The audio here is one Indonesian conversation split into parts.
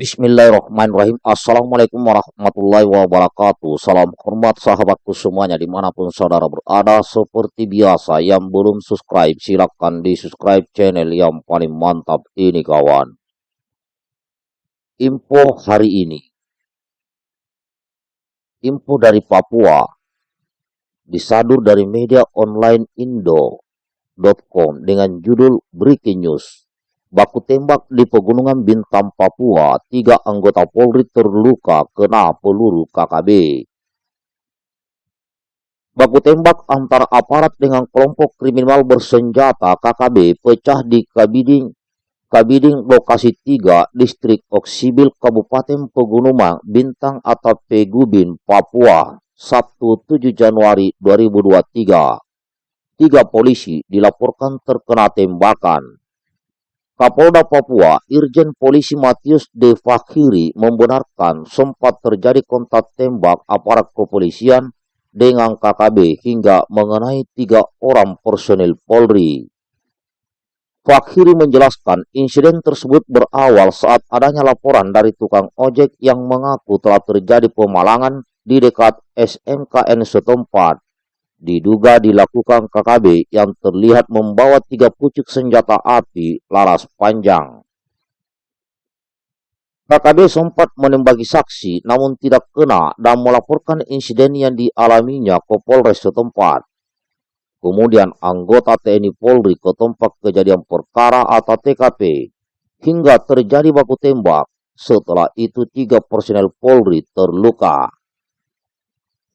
Bismillahirrahmanirrahim. Assalamualaikum warahmatullahi wabarakatuh. Salam hormat sahabatku semuanya dimanapun saudara berada. Seperti biasa yang belum subscribe silakan di subscribe channel yang paling mantap ini kawan. Info hari ini. Info dari Papua. Disadur dari media online Indo.com dengan judul Breaking News. Baku tembak di Pegunungan Bintang, Papua. 3 anggota Polri terluka kena peluru KKB. Baku tembak antara aparat dengan kelompok kriminal bersenjata KKB pecah di Kabiding lokasi 3 distrik Oksibil Kabupaten Pegunungan Bintang atau Pegubin, Papua. Sabtu 7 Januari 2023. 3 polisi dilaporkan terkena tembakan. Kapolda Papua, Irjen Polisi Matius De Fakhiri membenarkan sempat terjadi kontak tembak aparat kepolisian dengan KKB hingga mengenai 3 orang personel Polri. Fakhiri menjelaskan insiden tersebut berawal saat adanya laporan dari tukang ojek yang mengaku telah terjadi pemalangan di dekat SMKN setempat. Diduga dilakukan KKB yang terlihat membawa 3 pucuk senjata api laras panjang. KKB sempat menembaki saksi namun tidak kena dan melaporkan insiden yang dialaminya ke Polres setempat. Kemudian anggota TNI Polri ke tempat kejadian perkara atau TKP hingga terjadi baku tembak. Setelah itu 3 personel Polri terluka.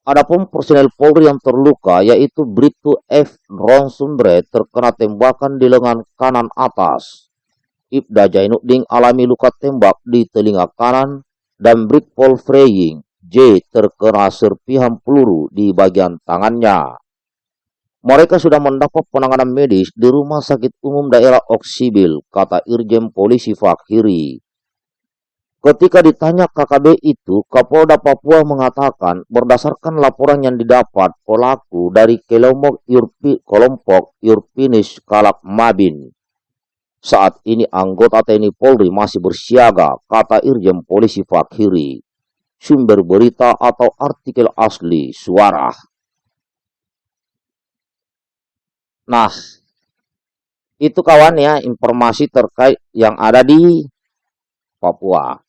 Adapun personel Polri yang terluka yaitu Bribtu F. Ronsundre terkena tembakan di lengan kanan atas. Ibda Jainuddin alami luka tembak di telinga kanan dan Brigpol Freying J terkena serpihan peluru di bagian tangannya. Mereka sudah mendapat penanganan medis di Rumah Sakit Umum Daerah Oksibil, kata Irjen Polisi Fakhiri. Ketika ditanya KKB itu, Kapolda Papua mengatakan berdasarkan laporan yang didapat pelaku dari kelompok Yurpinis Kalak Mabin. Saat ini anggota TNI Polri masih bersiaga, kata Irjen Polisi Fakhiri. Sumber berita atau artikel asli suara. Nah, itu kawan ya informasi terkait yang ada di Papua.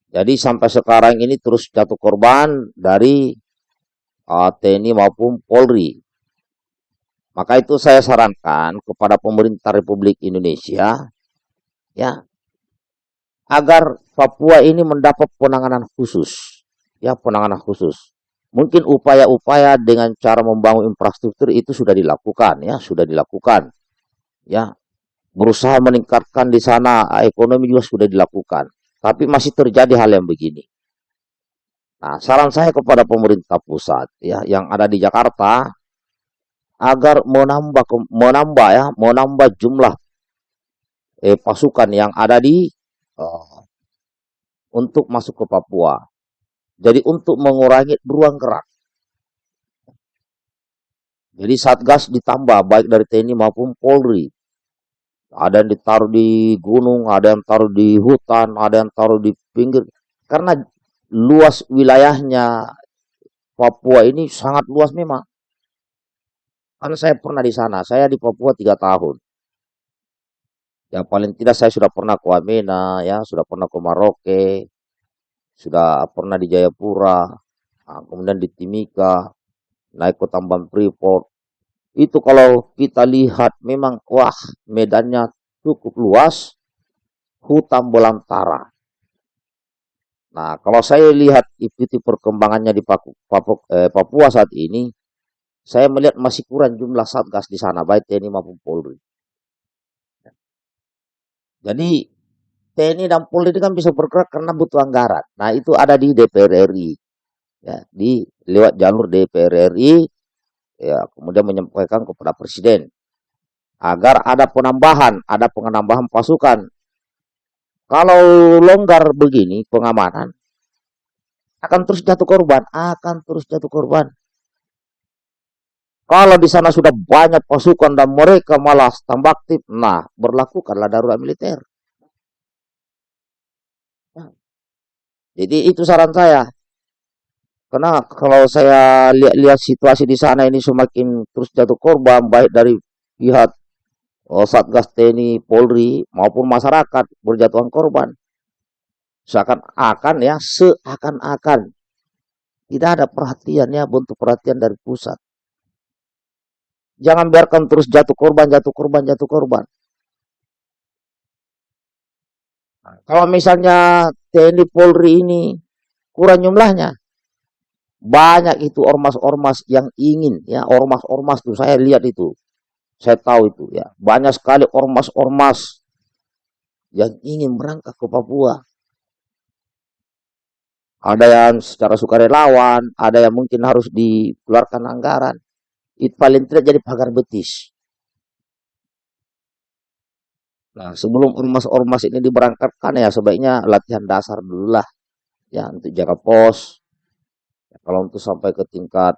Jadi sampai sekarang ini terus jatuh korban dari TNI maupun Polri. Maka itu saya sarankan kepada pemerintah Republik Indonesia ya agar Papua ini mendapat penanganan khusus. Ya, penanganan khusus. Mungkin upaya-upaya dengan cara membangun infrastruktur itu sudah dilakukan ya, sudah dilakukan. Ya, berusaha meningkatkan di sana ekonomi juga sudah dilakukan. Tapi masih terjadi hal yang begini. Nah, saran saya kepada pemerintah pusat ya yang ada di Jakarta agar menambah jumlah pasukan yang ada di untuk masuk ke Papua. Jadi untuk mengurangi ruang gerak. Jadi Satgas ditambah baik dari TNI maupun Polri. Ada yang ditaruh di gunung, ada yang taruh di hutan, ada yang taruh di pinggir. Karena luas wilayahnya Papua ini sangat luas memang. Karena saya pernah di sana, saya di Papua 3 tahun. Ya paling tidak saya sudah pernah ke Wamena, ya sudah pernah ke Maroke, sudah pernah di Jayapura, nah, kemudian di Timika, naik ke Tambang Freeport. Itu kalau kita lihat memang wah medannya cukup luas, hutan belantara. Nah kalau saya lihat ikuti perkembangannya di Papua saat ini, saya melihat masih kurang jumlah Satgas di sana, baik TNI maupun Polri. Jadi TNI dan Polri ini kan bisa bergerak karena butuh anggaran. Nah itu ada di DPR RI, ya, di lewat jalur DPR RI. Ya, kemudian menyampaikan kepada Presiden agar ada penambahan pasukan. Kalau longgar begini pengamanan akan terus jatuh korban. Kalau di sana sudah banyak pasukan dan mereka malah tambah aktif, nah berlakukanlah darurat militer. Jadi itu saran saya. Karena kalau saya lihat-lihat situasi di sana ini semakin terus jatuh korban, baik dari pihak Satgas TNI, Polri maupun masyarakat berjatuhan korban. Seakan-akan tidak ada perhatian ya, bentuk perhatian dari pusat. Jangan biarkan terus jatuh korban, jatuh korban, jatuh korban. Nah, kalau misalnya TNI Polri ini kurang jumlahnya, banyak itu ormas-ormas yang ingin ya, ormas-ormas tuh saya lihat itu, saya tahu itu ya, banyak sekali ormas-ormas yang ingin berangkat ke Papua. Ada yang secara sukarelawan, ada yang mungkin harus dikeluarkan anggaran. Itu paling tidak jadi pagar betis. Nah, sebelum ormas-ormas ini diberangkatkan ya sebaiknya latihan dasar dulu lah. Ya, untuk jaga pos. Ya, kalau untuk sampai ke tingkat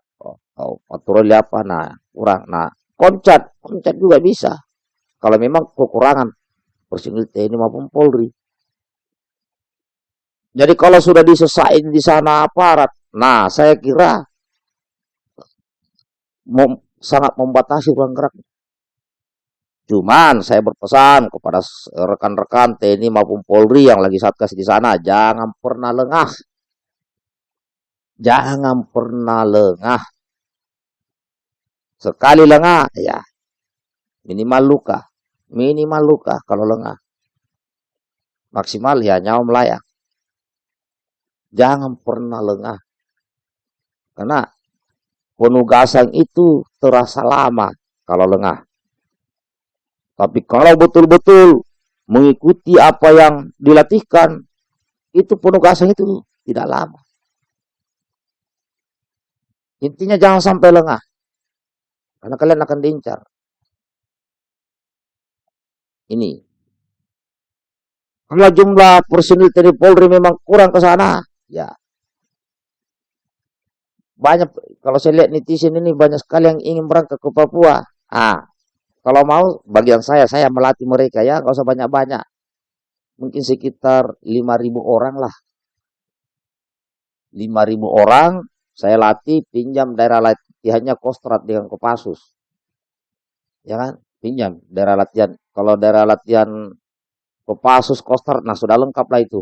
patroli apa, nah kurang. Nah, koncat juga bisa. Kalau memang kekurangan personil TNI maupun Polri. Jadi kalau sudah disesain di sana aparat, nah saya kira sangat membatasi ruang gerak. Cuman saya berpesan kepada rekan-rekan TNI maupun Polri yang lagi satgas di sana, jangan pernah lengah. Jangan pernah lengah. Sekali lengah, ya minimal luka. Minimal luka kalau lengah. Maksimal ya nyawa melayang. Jangan pernah lengah. Karena penugasan itu terasa lama kalau lengah. Tapi kalau betul-betul mengikuti apa yang dilatihkan, itu penugasan itu tidak lama. Intinya jangan sampai lengah. Karena kalian akan diincar. Ini. Kalau jumlah personil TNI Polri memang kurang ke sana, ya banyak. Kalau saya lihat netizen ini banyak sekali yang ingin berangkat ke Papua. Ah, kalau mau bagian saya melatih mereka ya, nggak usah banyak-banyak. Mungkin sekitar 5.000 orang lah. 5.000 orang saya latih, pinjam daerah latihannya Kostrad dengan Kopassus. Ya kan? Pinjam daerah latihan. Kalau daerah latihan Kopassus, Kostrad, nah sudah lengkap lah itu.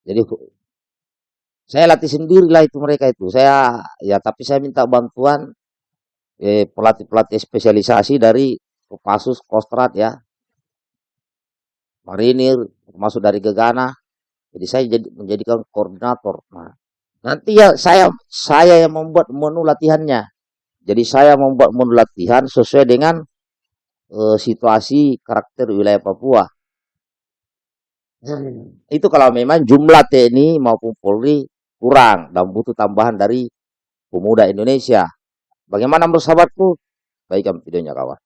Jadi saya latih sendiri lah itu mereka itu. Tapi saya minta bantuan pelatih-pelatih spesialisasi dari Kopassus, Kostrad ya, Marinir, termasuk dari Gegana. Jadi saya menjadikan koordinator. Nah, nanti ya saya yang membuat menu latihannya. Jadi saya membuat menu latihan sesuai dengan situasi karakter wilayah Papua. Itu kalau memang jumlah TNI maupun Polri kurang dan butuh tambahan dari pemuda Indonesia. Bagaimana menurut sahabatku? Baikkan videonya kawan.